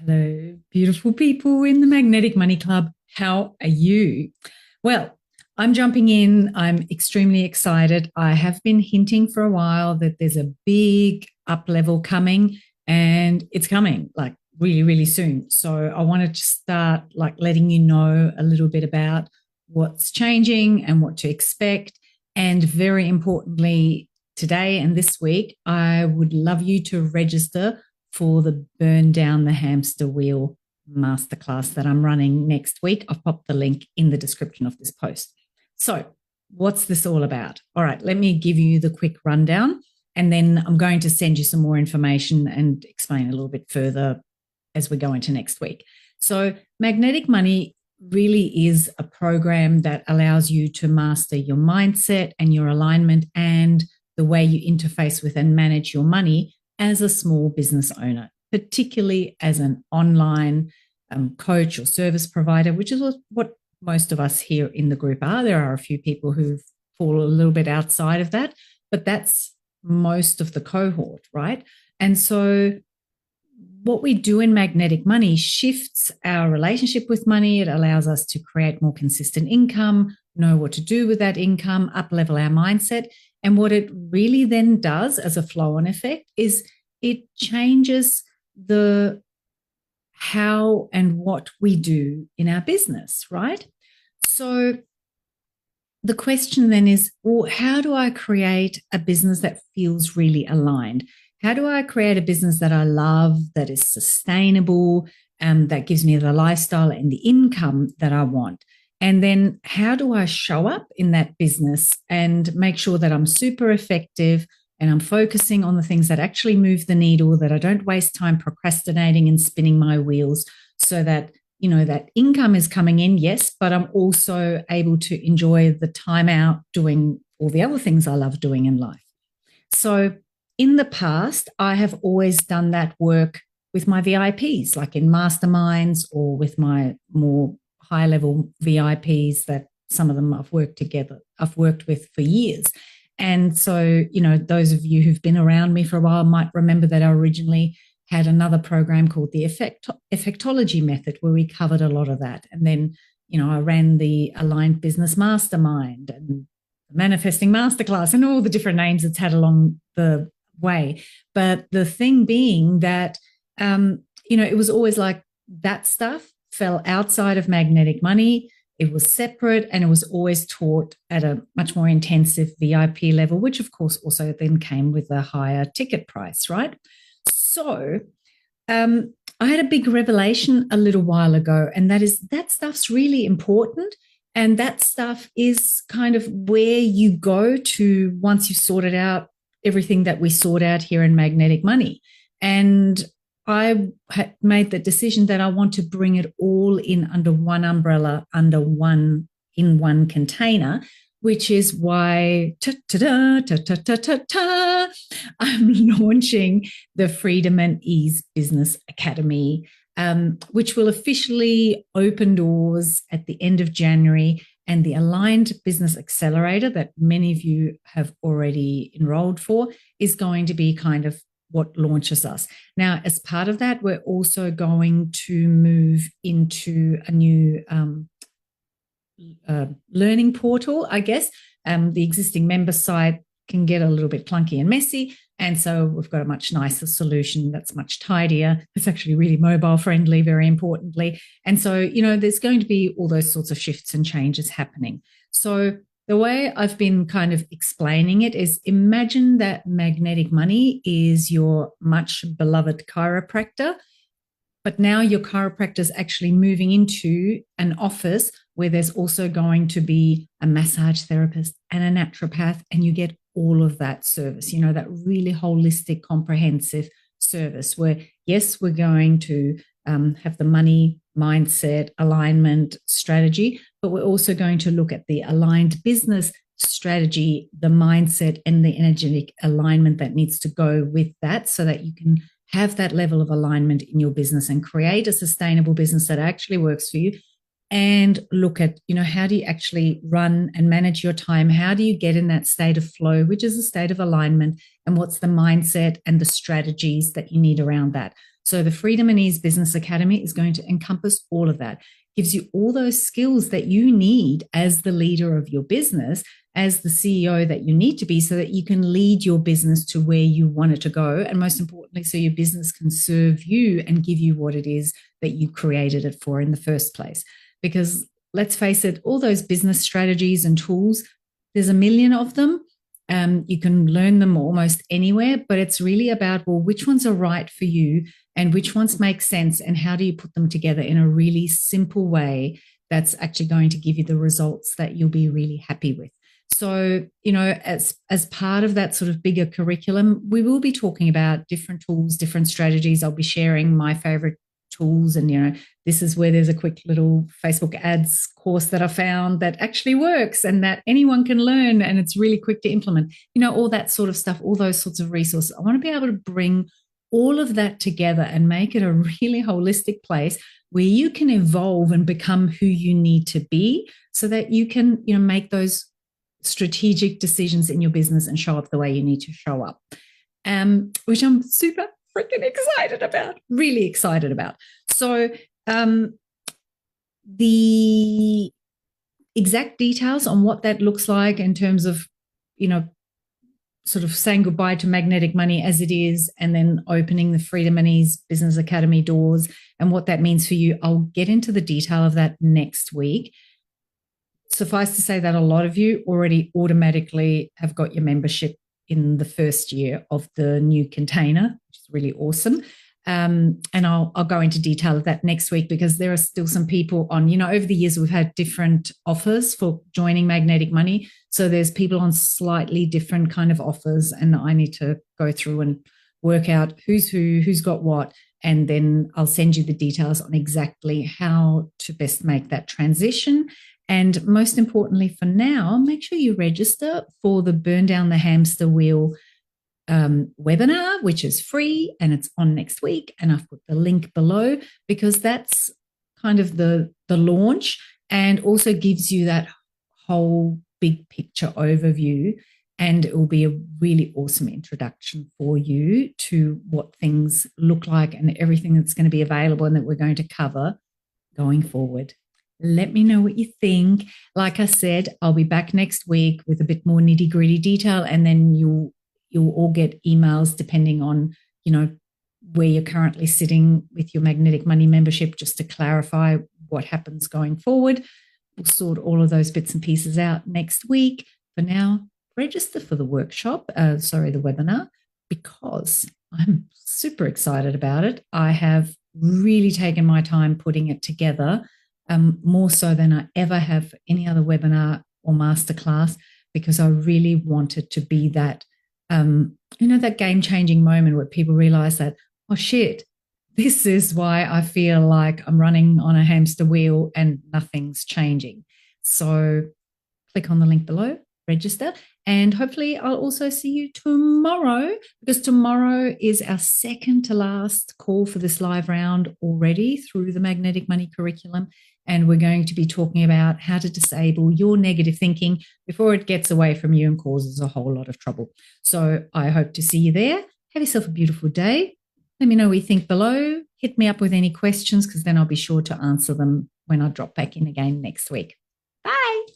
Hello, beautiful people in the Magnetic Money Club. How are you? Well, I'm jumping in. I'm extremely excited. I have been hinting for a while that there's a big up level coming, and it's coming like really, really soon. So I wanted to start like letting you know a little bit about what's changing and what to expect. And very importantly, today and this week, I would love you to register for the Burn Down the Hamster Wheel masterclass that I'm running next week. I've popped the link in the description of this post. So, what's this all about? All right, let me give you the quick rundown, and then I'm going to send you some more information and explain a little bit further as we go into next week. So, Magnetic Money really is a program that allows you to master your mindset and your alignment and the way you interface with and manage your money as a small business owner, particularly as an online coach or service provider, which is what most of us here in the group are. There are a few people who fall a little bit outside of that, but that's most of the cohort, right? And so what we do in Magnetic Money shifts our relationship with money. It allows us to create more consistent income, know what to do with that income, up level our mindset. And what it really then does as a flow on effect is it changes the how and what we do in our business, right? So the question then is, well, how do I create a business that feels really aligned? How do I create a business that I love, that is sustainable, that gives me the lifestyle and the income that I want? And then how do I show up in that business and make sure that I'm super effective and I'm focusing on the things that actually move the needle, that I don't waste time procrastinating and spinning my wheels, so that, you know, that income is coming in, yes, but I'm also able to enjoy the time out doing all the other things I love doing in life. So in the past, I have always done that work with my VIPs, like in masterminds or with my more high level VIPs that some of them I've worked with for years. And so, you know, those of you who've been around me for a while might remember that I originally had another program called the Effectology Method, where we covered a lot of that. And then, you know, I ran the Aligned Business Mastermind and Manifesting Masterclass and all the different names it's had along the way. But the thing being that, you know, it was always like that stuff fell outside of Magnetic Money. It was separate and it was always taught at a much more intensive VIP level, which of course also then came with a higher ticket price, right? So I had a big revelation a little while ago, and that is that stuff's really important. And that stuff is kind of where you go to once you've sorted out everything that we sort out here in Magnetic Money. And I had made the decision that I want to bring it all in under one umbrella, in one container, which is why I'm launching the Freedom and Ease Business Academy, which will officially open doors at the end of January. And the Aligned Business Accelerator that many of you have already enrolled for is going to be kind of what launches us. Now, as part of that, we're also going to move into a new learning portal, I guess. The existing member site can get a little bit clunky and messy. And so we've got a much nicer solution that's much tidier. It's actually really mobile friendly, very importantly. And so, you know, there's going to be all those sorts of shifts and changes happening. So the way I've been kind of explaining it is, imagine that Magnetic Money is your much beloved chiropractor, but now your chiropractor is actually moving into an office where there's also going to be a massage therapist and a naturopath, and you get all of that service, you know, that really holistic, comprehensive service where, yes, we're going to have the money, mindset, alignment, strategy, but we're also going to look at the aligned business strategy, the mindset, and the energetic alignment that needs to go with that, so that you can have that level of alignment in your business and create a sustainable business that actually works for you. And look at, you know, how do you actually run and manage your time? How do you get in that state of flow, which is a state of alignment? And what's the mindset and the strategies that you need around that? So the Freedom and Ease Business Academy is going to encompass all of that, gives you all those skills that you need as the leader of your business, as the CEO that you need to be, so that you can lead your business to where you want it to go. And most importantly, so your business can serve you and give you what it is that you created it for in the first place. Because let's face it, all those business strategies and tools, there's a million of them. You can learn them almost anywhere, but it's really about, well, which ones are right for you and which ones make sense, and how do you put them together in a really simple way that's actually going to give you the results that you'll be really happy with. So, as part of that sort of bigger curriculum, we will be talking about different tools, different strategies. I'll be sharing my favorite tools, and this is where there's a quick little Facebook ads course that I found that actually works and that anyone can learn, and it's really quick to implement, all that sort of stuff, all those sorts of resources. I want to be able to bring all of that together and make it a really holistic place where you can evolve and become who you need to be, so that you can make those strategic decisions in your business and show up the way you need to show up, which I'm super freaking excited about, really excited about. So the exact details on what that looks like in terms of, sort of saying goodbye to Magnetic Money as it is, and then opening the Freedom and Ease Business Academy doors and what that means for you, I'll get into the detail of that next week. Suffice to say that a lot of you already automatically have got your membership in the first year of the new container, which is really awesome. And I'll go into detail of that next week, because there are still some people on, over the years, we've had different offers for joining Magnetic Money. So there's people on slightly different kind of offers, and I need to go through and work out who's who, who's got what. And then I'll send you the details on exactly how to best make that transition. And most importantly for now, make sure you register for the Burn Down the Hamster Wheel webinar, which is free and it's on next week. And I've put the link below, because that's kind of the launch, and also gives you that whole big picture overview. And it will be a really awesome introduction for you to what things look like and everything that's going to be available and that we're going to cover going forward. Let me know what you think. Like I said, I'll be back next week with a bit more nitty-gritty detail, and then you'll all get emails depending on, where you're currently sitting with your Magnetic Money membership, just to clarify what happens going forward. We'll sort all of those bits and pieces out next week. For now, register for the the webinar, because I'm super excited about it. I have really taken my time putting it together, more so than I ever have for any other webinar or masterclass, because I really wanted to be that, that game-changing moment where people realize that, oh shit, this is why I feel like I'm running on a hamster wheel and nothing's changing. So click on the link below, register, and hopefully I'll also see you tomorrow, because tomorrow is our second to last call for this live round already through the Magnetic Money curriculum. And we're going to be talking about how to disable your negative thinking before it gets away from you and causes a whole lot of trouble. So I hope to see you there. Have yourself a beautiful day. Let me know what you think below. Hit me up with any questions, because then I'll be sure to answer them when I drop back in again next week. Bye.